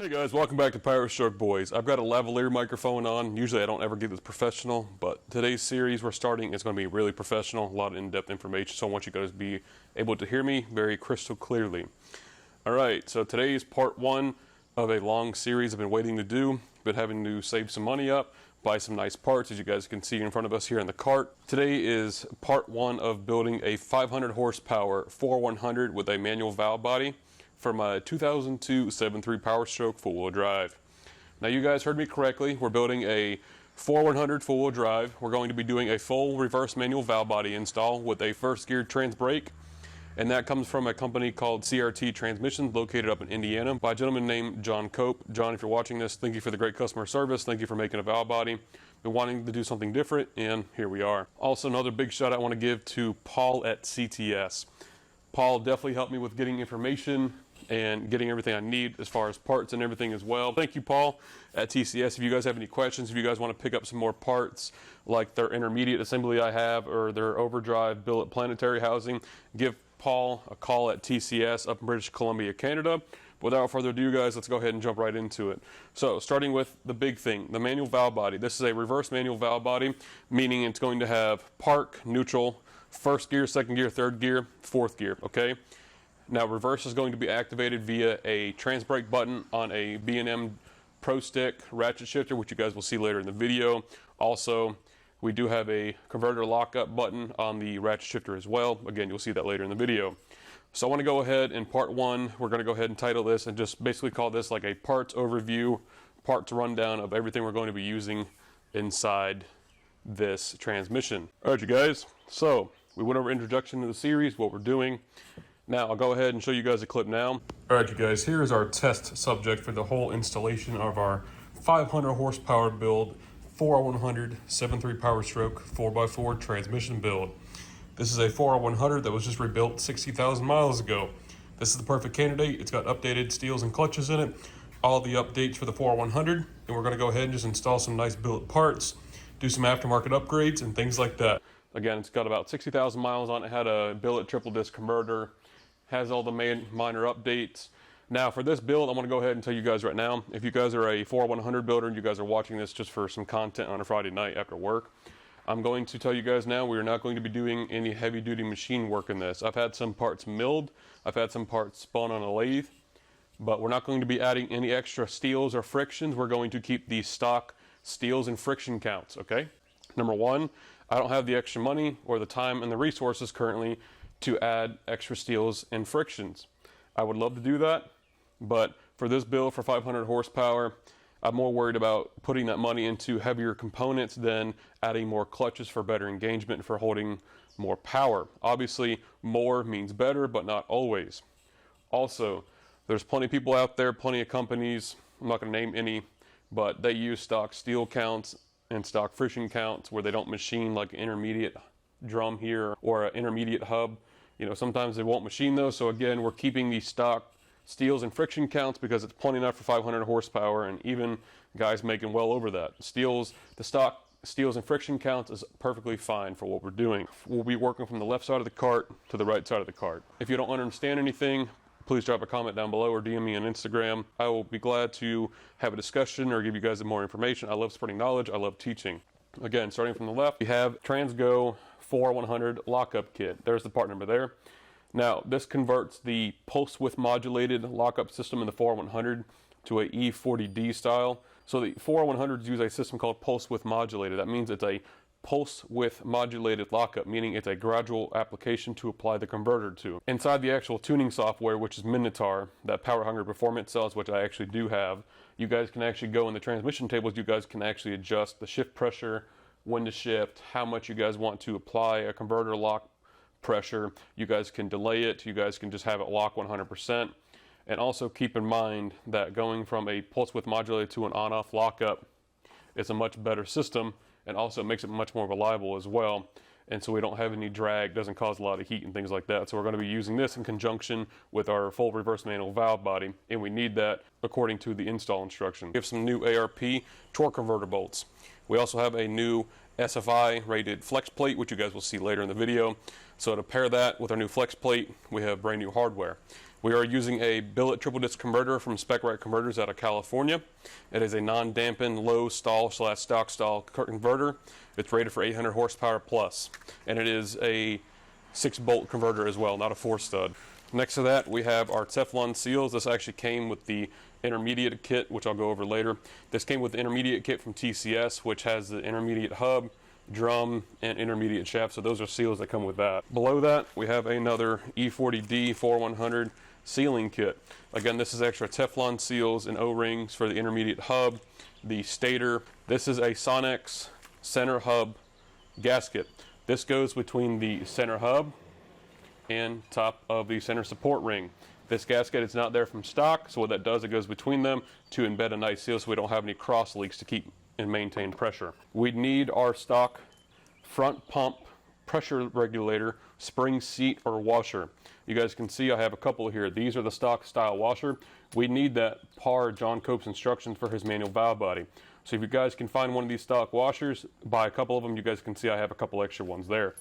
Hey guys, welcome back to Powerstroke Boys. I've got a lavalier microphone on. Usually I don't ever get this professional, but today's series we're starting is going to be really professional, a lot of in-depth information, so I want you guys to be able to hear me very crystal clearly. Alright, so today is part one of a long series I've been waiting to do. Been having to save some money up, buy some nice parts, as you guys can see in front of us here in the cart. Today is part one of building a 500 horsepower 4100 with a manual valve body for my 2002 7.3 Powerstroke four-wheel drive. Now you guys heard me correctly, we're building a 4100 four-wheel drive. We're going to be doing a full reverse manual valve body install with a first gear trans brake, and that comes from a company called CRT Transmissions located up in Indiana by a gentleman named John Cope. John, if you're watching this, thank you for the great customer service, thank you for making a valve body. Been wanting to do something different, and here we are. Also, another big shout out I want to give to Paul at CTS. Paul definitely helped me with getting information and getting everything I need as far as parts and everything as well. Thank you, Paul at TCS. If you guys have any questions, if you guys want to pick up some more parts like their intermediate assembly I have or their overdrive billet planetary housing, give Paul a call at TCS up in British Columbia, Canada. Without further ado, guys, let's go ahead and jump right into it. So starting with the big thing, the manual valve body. This is a reverse manual valve body, meaning it's going to have park, neutral, first gear, second gear, third gear, fourth gear, okay? Now reverse is going to be activated via a trans brake button on a B&M Pro Stick ratchet shifter, which you guys will see later in the video. Also, we do have a converter lockup button on the ratchet shifter as well. Again, you'll see that later in the video. So I want to go ahead in part one, we're going to go ahead and title this and just basically call this like a parts overview, parts rundown of everything we're going to be using inside this transmission. Alright you guys, so we went over introduction to the series, what we're doing. Now I'll go ahead and show you guys a clip now. Alright you guys, here is our test subject for the whole installation of our 500 horsepower build 4R100 7.3 Powerstroke 4x4 transmission build. This is a 4R100 that was just rebuilt 60,000 miles ago. This is the perfect candidate. It's got updated steels and clutches in it, all the updates for the 4R100, and we're going to go ahead and just install some nice billet parts, do some aftermarket upgrades and things like that. Again, it's got about 60,000 miles on it, had a billet triple disc converter, has all the minor updates. Now for this build, I'm going to go ahead and tell you guys right now, if you guys are a 4R100 builder and you guys are watching this just for some content on a Friday night after work, I'm going to tell you guys now we are not going to be doing any heavy duty machine work in this. I've had some parts milled, I've had some parts spun on a lathe, but we're not going to be adding any extra steels or frictions. We're going to keep the stock steels and friction counts, okay? Number one, I don't have the extra money or the time and the resources currently to add extra steels and frictions. I would love to do that, but for this build for 500 horsepower, I'm more worried about putting that money into heavier components than adding more clutches for better engagement for holding more power. Obviously, more means better, but not always. Also, there's plenty of people out there, plenty of companies, I'm not going to name any, but they use stock steel counts and stock friction counts where they don't machine like an intermediate drum here or an intermediate hub. You know, sometimes they won't machine those, so again, we're keeping the stock steels and friction counts because it's plenty enough for 500 horsepower, and even guys making well over that. The stock steels and friction counts is perfectly fine for what we're doing. We'll be working from the left side of the cart to the right side of the cart. If you don't understand anything, please drop a comment down below or DM me on Instagram. I will be glad to have a discussion or give you guys more information. I love spreading knowledge, I love teaching. Again, starting from the left, we have Transgo 4R100 lockup kit. There's the part number there. Now, this converts the pulse width modulated lockup system in the 4R100 to a E40D style. So the 4R100s use a system called pulse width modulated. That means it's a pulse width modulated lockup, meaning it's a gradual application to apply the converter to. Inside the actual tuning software, which is Minotaur, that Power Hungry Performance sells, which I actually do have, you guys can actually go in the transmission tables, you guys can actually adjust the shift pressure, when to shift, how much you guys want to apply a converter lock pressure. You guys can delay it, you guys can just have it lock 100%. And also keep in mind that going from a pulse width modulated to an on-off lockup is a much better system, and also makes it much more reliable as well. And so we don't have any drag, doesn't cause a lot of heat and things like that. So we're going to be using this in conjunction with our full reverse manual valve body, and we need that according to the install instruction. We have some new ARP torque converter bolts. We also have a new SFI rated flex plate, which you guys will see later in the video. So to pair that with our new flex plate, we have brand new hardware. We are using a billet triple disc converter from SpecRite Converters out of California. It is a non-dampened low stall / stock stall converter. It's rated for 800 horsepower plus, and it is a 6-bolt converter as well, not a 4-stud. Next to that, we have our Teflon seals. This actually came with the intermediate kit, which I'll go over later. This came with the intermediate kit from TCS, which has the intermediate hub, drum, and intermediate shaft. So those are seals that come with that. Below that, we have another E40D 4100 sealing kit. Again, this is extra Teflon seals and O-rings for the intermediate hub, the stator. This is a Sonex center hub gasket. This goes between the center hub and top of the center support ring. This gasket is not there from stock, so what that does, it goes between them to embed a nice seal so we don't have any cross leaks to keep and maintain pressure. We need our stock front pump pressure regulator, spring seat, or washer. You guys can see I have a couple here. These are the stock style washer. We need that per John Cope's instructions for his manual valve body. So if you guys can find one of these stock washers, buy a couple of them. You guys can see I have a couple extra ones there.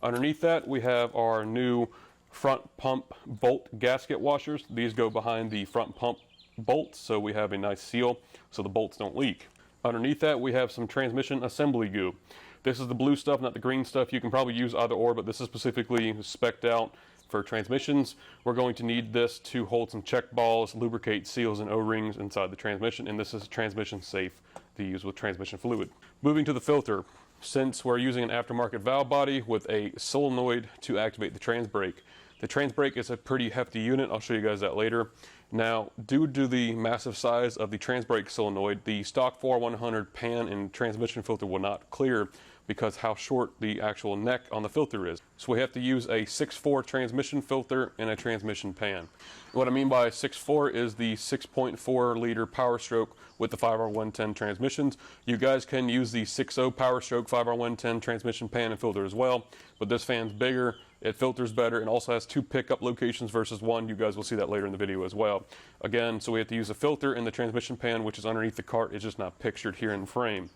Underneath that, we have our new front pump bolt gasket washers. These go behind the front pump bolts, so we have a nice seal so the bolts don't leak. Underneath that, we have some transmission assembly goo. This is the blue stuff, not the green stuff. You can probably use either or, but this is specifically spec'd out for transmissions. We're going to need this to hold some check balls, lubricate seals and O-rings inside the transmission, and this is transmission safe to use with transmission fluid. Moving to the filter. Since we're using an aftermarket valve body with a solenoid to activate the trans brake. The trans brake is a pretty hefty unit. I'll show you guys that later. Now, due to the massive size of the trans brake solenoid, the stock 4100 pan and transmission filter will not clear because how short the actual neck on the filter is. So we have to use a 6.4 transmission filter and a transmission pan. What I mean by 6.4 is the 6.4 liter Powerstroke with the 5R110 transmissions. You guys can use the 6.0 Powerstroke 5R110 transmission pan and filter as well, but this fan's bigger, it filters better, and also has 2 pickup locations versus 1. You guys will see that later in the video as well. Again, so we have to use a filter in the transmission pan, which is underneath the cart. It's just not pictured here in frame.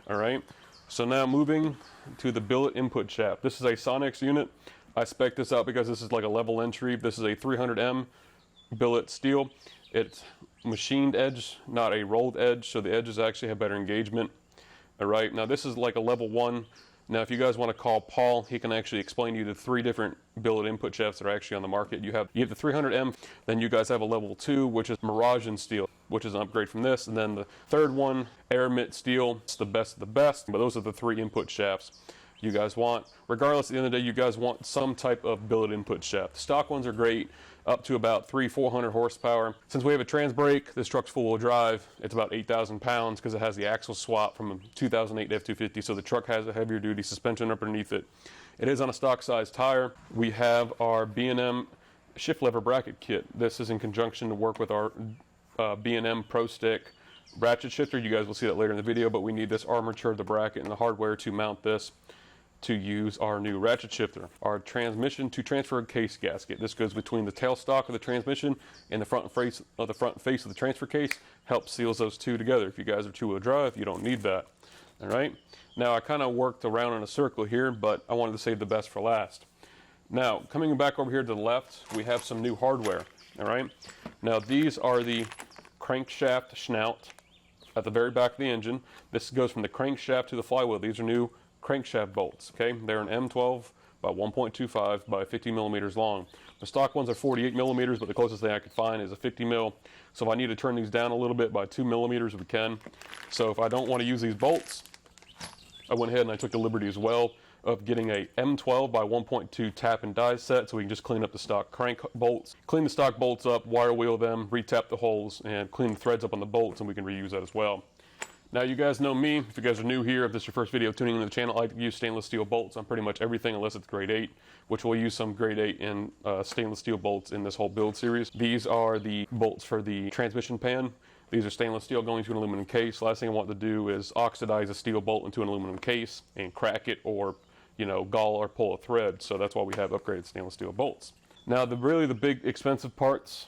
All right. So now moving to the billet input shaft. This is a Sonex unit. I spec this out because this is like a level entry. This is a 300M billet steel. It's machined edge, not a rolled edge, so the edges actually have better engagement. All right, now this is like a level 1. Now if you guys want to call Paul, he can actually explain to you the 3 different billet input shafts that are actually on the market. You have the 300M, then you guys have a level 2, which is Mirage steel, which is an upgrade from this, and then the third one, Air Mitt steel. It's the best of the best, but those are the 3 input shafts you guys want. Regardless, at the end of the day, you guys want some type of billet input shaft. The stock ones are great, up to about 300-400 horsepower. Since we have a trans brake, this truck's full-wheel drive. It's about 8,000 pounds because it has the axle swap from a 2008 F-250, so the truck has a heavier duty suspension underneath it. It is on a stock size tire. We have our B&M shift lever bracket kit. This is in conjunction to work with our B&M Pro Stick ratchet shifter. You guys will see that later in the video, but we need this armature of the bracket and the hardware to mount this to use our new ratchet shifter. Our transmission to transfer case gasket. This goes between the tailstock of the transmission and the front face of the transfer case. Helps seals those two together. If you guys are 2-wheel drive, you don't need that. All right. Now I kind of worked around in a circle here, but I wanted to save the best for last. Now coming back over here to the left, we have some new hardware. All right. Now these are the crankshaft snout at the very back of the engine. This goes from the crankshaft to the flywheel. These are new crankshaft bolts. Okay, they're an M12 by 1.25 by 50 millimeters long. The stock ones are 48 millimeters, but the closest thing I could find is a 50 mil. So if I need to turn these down a little bit by 2 millimeters, we can. So if I don't want to use these bolts, I went ahead and I took the liberty as well of getting a M12 by 1.2 tap and die set, so we can just clean up the stock crank bolts, clean the stock bolts up, wire wheel them, retap the holes, and clean the threads up on the bolts, and we can reuse that as well. Now you guys know me. If you guys are new here, if this is your first video tuning into the channel, I like to use stainless steel bolts on pretty much everything unless it's grade 8, which we'll use some grade 8 and stainless steel bolts in this whole build series. These are the bolts for the transmission pan. These are stainless steel going to an aluminum case. Last thing I want to do is oxidize a steel bolt into an aluminum case and crack it, or gall or pull a thread. So that's why we have upgraded stainless steel bolts. Now really the big expensive parts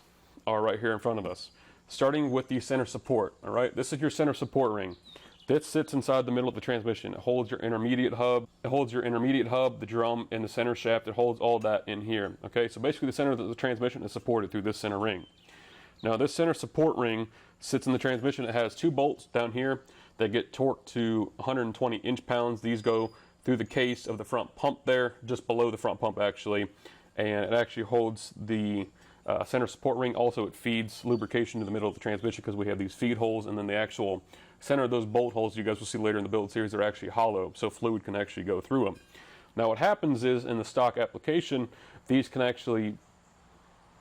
are right here in front of us. Starting with the center support. All right, this is your center support ring. This sits inside the middle of the transmission. It holds your intermediate hub. It holds your intermediate hub, the drum, and the center shaft. It holds all that in here. Okay, so basically the center of the transmission is supported through this center ring. Now this center support ring sits in the transmission. It has 2 bolts down here that get torqued to 120 inch-pounds. These go through the case of the front pump there, just below the front pump actually, and it actually holds the center support ring. Also, it feeds lubrication to the middle of the transmission because we have these feed holes, and then the actual center of those bolt holes you guys will see later in the build series are actually hollow, so fluid can actually go through them. Now what happens is in the stock application, these can actually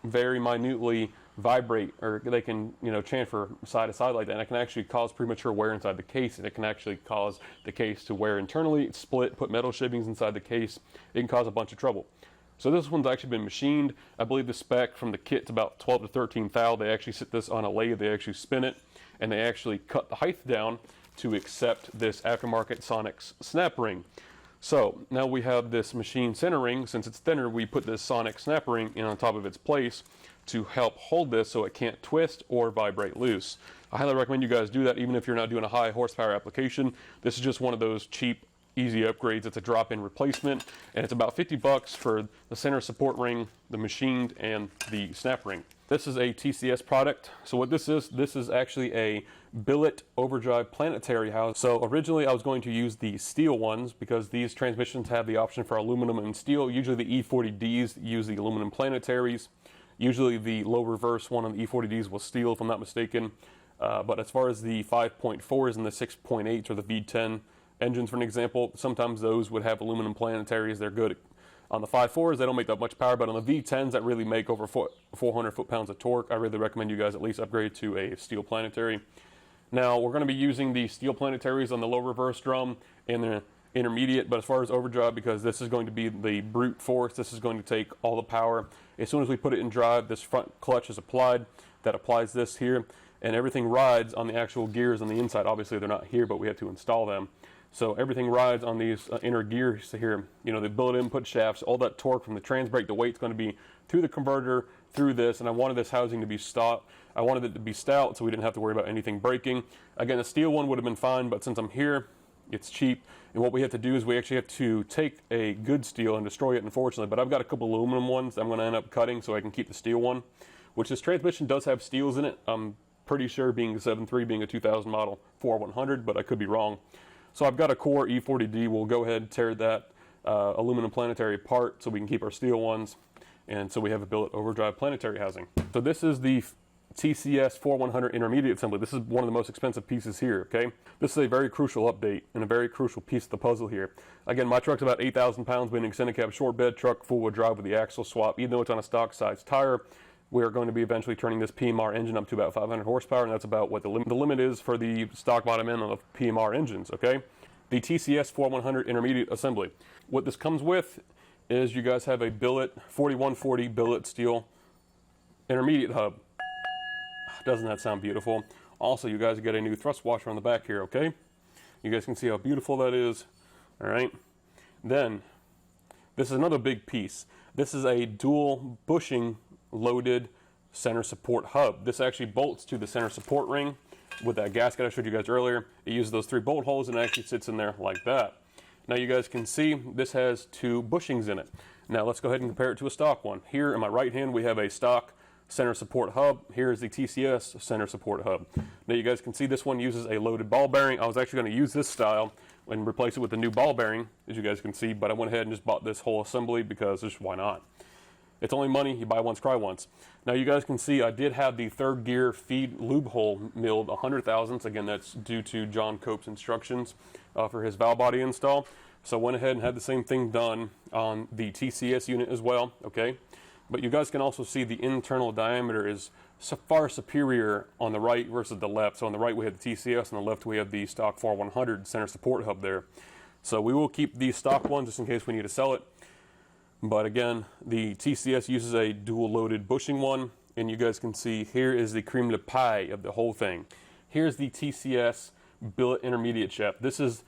very minutely vibrate, or they can, you know, chamfer side to side like that, and it can actually cause premature wear inside the case, and it can actually cause the case to wear internally, split, put metal shivvings inside the case. It can cause a bunch of trouble. So this one's actually been machined. I believe the spec from the kit's about 12 to 13 thou. They actually sit this on a lathe, they actually spin it, and they actually cut the height down to accept this aftermarket Sonex snap ring. So now we have this machine center ring. Since it's thinner, we put this Sonex snap ring in on top of its place to help hold this so it can't twist or vibrate loose. I highly recommend you guys do that even if you're not doing a high horsepower application. This is just one of those cheap, easy upgrades. It's a drop-in replacement, and it's about 50 bucks for the center support ring, the machined, and the snap ring. This is a TCS product. So what this is actually a billet overdrive planetary house. So originally I was going to use the steel ones because these transmissions have the option for aluminum and steel. Usually the E40Ds use the aluminum planetaries. Usually the low reverse one on the E40Ds was steel, if I'm not mistaken. But as far as the 5.4s and the 6.8s or the V10 engines, for an example, sometimes those would have aluminum planetaries. They're good. On the 5.4s, they don't make that much power, but on the V10s that really make over 400 foot-pounds of torque, I really recommend you guys at least upgrade to a steel planetary. Now, we're going to be using the steel planetaries on the low reverse drum and the intermediate, but as far as overdrive, because this is going to be the brute force, this is going to take all the power. As soon as we put it in drive, this front clutch is applied. That applies this here, and everything rides on the actual gears on the inside. Obviously, they're not here, but we have to install them. So everything rides on these inner gears here. You know, the billet input shafts, all that torque from the trans brake, the weight's going to be through the converter, through this, and I wanted this housing to be stout. I wanted it to be stout so we didn't have to worry about anything breaking. Again, a steel one would have been fine, but since I'm here, it's cheap. And what we have to do is we actually have to take a good steel and destroy it, unfortunately. But I've got a couple aluminum ones that I'm going to end up cutting so I can keep the steel one, which this transmission does have steels in it. I'm pretty sure, being a 7.3, being a 2000 model 4/100, but I could be wrong. So I've got a core E40D. We'll go ahead and tear that aluminum planetary apart so we can keep our steel ones, and so we have a billet overdrive planetary housing. So this is the TCS 4100 intermediate assembly. This is one of the most expensive pieces here, okay? This is a very crucial update and a very crucial piece of the puzzle here. Again, my truck's about 8,000 pounds, being an extended cab short bed truck, full wheel drive with the axle swap. Even though it's on a stock size tire, we are going to be eventually turning this PMR engine up to about 500 horsepower, and that's about what the limit is for the stock bottom end on the PMR engines, okay? The TCS 4100 intermediate assembly. What this comes with is you guys have a billet, 4140 billet steel intermediate hub. Doesn't that sound beautiful? Also, you guys get a new thrust washer on the back here, okay? You guys can see how beautiful that is, all right? Then, this is another big piece. This is a dual bushing loaded center support hub. This actually bolts to the center support ring with that gasket I showed you guys earlier. It uses those 3 bolt holes and actually sits in there like that. Now you guys can see this has 2 bushings in it. Now let's go ahead and compare it to a stock one. Here in my right hand we have a stock center support hub. Here is the TCS center support hub. Now you guys can see this one uses a loaded ball bearing. I was actually going to use this style and replace it with a new ball bearing, as you guys can see, but I went ahead and just bought this whole assembly because just why not? It's only money, you buy once, cry once. Now you guys can see I did have the 3rd gear feed lube hole milled 100 thousandths. Again, that's due to John Cope's instructions for his valve body install. So I went ahead and had the same thing done on the TCS unit as well, okay? But you guys can also see the internal diameter is far superior on the right versus the left. So on the right we have the TCS, on the left we have the stock 4100 center support hub there. So we will keep these stock ones just in case we need to sell it. But again, the TCS uses a dual loaded bushing one, and you guys can see here is the creme de pie of the whole thing. Here's the TCS billet intermediate shaft. This is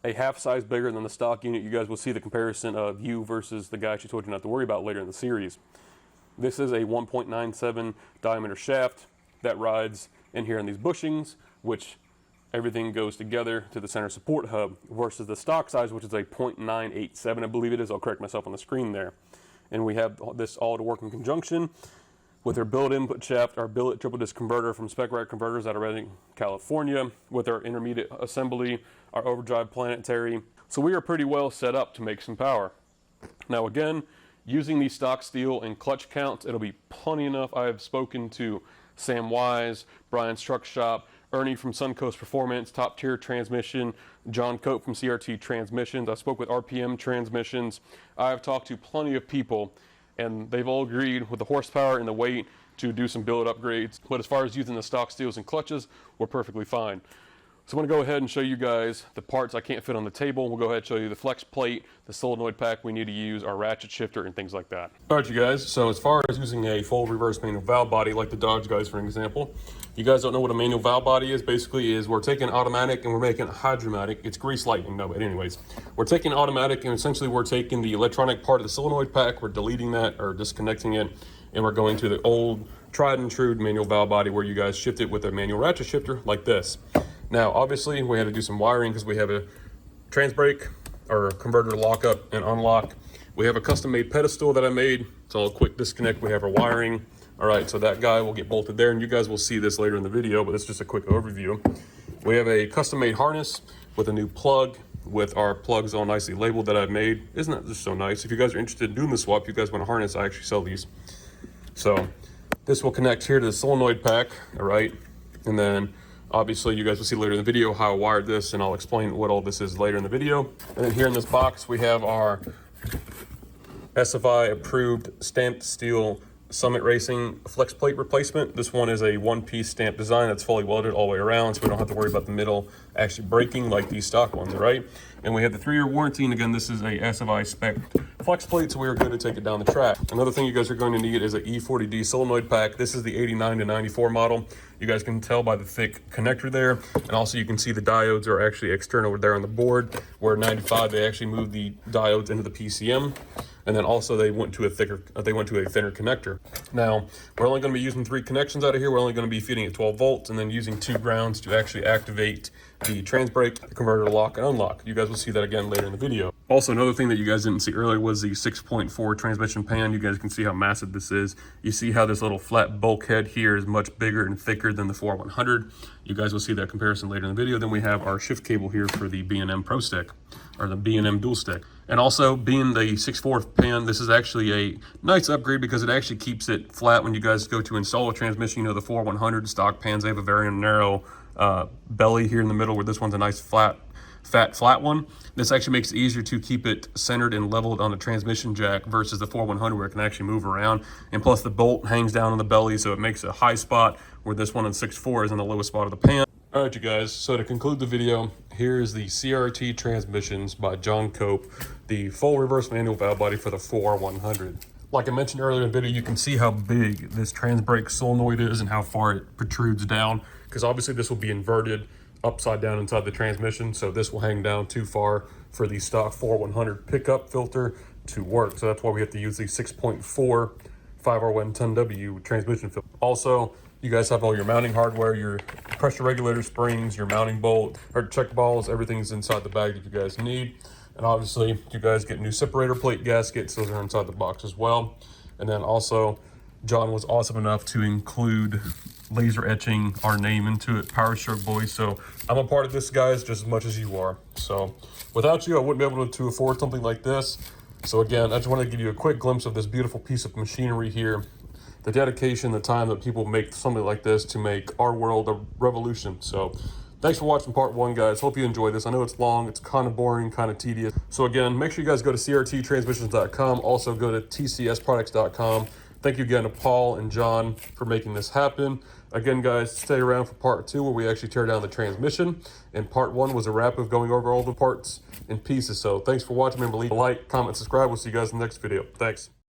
a half size bigger than the stock unit. You guys will see the comparison of you versus the guy she told you not to worry about later in the series. This is a 1.97 diameter shaft that rides in here in these bushings, which everything goes together to the center support hub versus the stock size, which is a 0.987, I believe it is. I'll correct myself on the screen there. And we have this all to work in conjunction with our billet input shaft, our billet triple disc converter from Spec Rack Converters out of Redding, California, with our intermediate assembly, our overdrive planetary. So we are pretty well set up to make some power. Now again, using the stock steel and clutch counts, it'll be plenty enough. I have spoken to Sam Wise, Brian's Truck Shop, Ernie from Suncoast Performance, Top Tier Transmission, John Cope from CRT Transmissions. I spoke with RPM Transmissions. I have talked to plenty of people, and they've all agreed with the horsepower and the weight to do some billet upgrades. But as far as using the stock steels and clutches, we're perfectly fine. So I'm going to go ahead and show you guys the parts I can't fit on the table. We'll go ahead and show you the flex plate, the solenoid pack we need to use, our ratchet shifter, and things like that. All right, you guys, so as far as using a full reverse manual valve body, like the Dodge guys, for example, you guys don't know what a manual valve body is. Basically is we're taking automatic and we're making it hydromatic. It's grease lightning, no, but anyways, we're taking automatic and essentially we're taking the electronic part of the solenoid pack, we're deleting that or disconnecting it, and we're going to the old tried and true manual valve body where you guys shift it with a manual ratchet shifter like this. Now, obviously, we had to do some wiring because we have a trans brake or converter lock up and unlock. We have a custom-made pedestal that I made. It's all a quick disconnect. We have our wiring. All right, so that guy will get bolted there, and you guys will see this later in the video, but it's just a quick overview. We have a custom-made harness with a new plug with our plugs all nicely labeled that I've made. Isn't that just so nice? If you guys are interested in doing the swap, you guys want a harness, I actually sell these. So this will connect here to the solenoid pack, all right? And then obviously, you guys will see later in the video how I wired this, and I'll explain what all this is later in the video. And then here in this box, we have our SFI approved stamped steel Summit Racing flex plate replacement. This one is a one-piece stamped design that's fully welded all the way around, so we don't have to worry about the middle actually breaking like these stock ones, right? And we have the 3-year warranty, and again, this is a SFI spec flex plate, so we are good to take it down the track. Another thing you guys are going to need is an E40D solenoid pack. This is the 89 to 94 model. You guys can tell by the thick connector there, and also you can see the diodes are actually external there on the board, where 95, they actually moved the diodes into the PCM. And then also they went to a thinner connector. Now, we're only going to be using 3 connections out of here. We're only going to be feeding it 12 volts and then using 2 grounds to actually activate the trans brake, the converter lock and unlock. You guys will see that again later in the video. Also, another thing that you guys didn't see earlier was the 6.4 transmission pan. You guys can see how massive this is. You see how this little flat bulkhead here is much bigger and thicker than the 4100. You guys will see that comparison later in the video. Then we have our shift cable here for the B&M Pro Stick, or the B&M Dual Stick. And also, being the 6.4 pan, this is actually a nice upgrade because it actually keeps it flat when you guys go to install a transmission. You know, the 4100 stock pans, they have a very narrow belly here in the middle, where this one's a nice flat one. This actually makes it easier to keep it centered and leveled on the transmission jack versus the 4100 where it can actually move around. And plus the bolt hangs down on the belly, so it makes a high spot where this one in 6.4 is in the lowest spot of the pan. All right, you guys, so to conclude the video, here is the CRT Transmissions by John Cope, the full reverse manual valve body for the 4100. Like I mentioned earlier in the video, you can see how big this trans brake solenoid is and how far it protrudes down, because obviously this will be inverted upside down inside the transmission, so this will hang down too far for the stock 4100 pickup filter to work. So that's why we have to use the 6.4 5R110W transmission filter. Also, you guys have all your mounting hardware, your pressure regulator springs, your mounting bolt, or check balls, everything's inside the bag that you guys need. And obviously, you guys get new separator plate gaskets, those are inside the box as well. And then also, John was awesome enough to include laser etching our name into it, Powerstroke boys. So I'm a part of this, guys, just as much as you are. So without you, I wouldn't be able to afford something like this. So again, I just wanted to give you a quick glimpse of this beautiful piece of machinery here. The dedication, the time that people make something like this to make our world a revolution. So thanks for watching part 1, guys. Hope you enjoyed this. I know it's long, it's kind of boring, kind of tedious. So again, make sure you guys go to crttransmissions.com. Also go to tcsproducts.com. Thank you again to Paul and John for making this happen. Again, guys, stay around for part 2 where we actually tear down the transmission. And part 1 was a wrap of going over all the parts and pieces. So thanks for watching. Remember, leave a like, comment, subscribe. We'll see you guys in the next video. Thanks.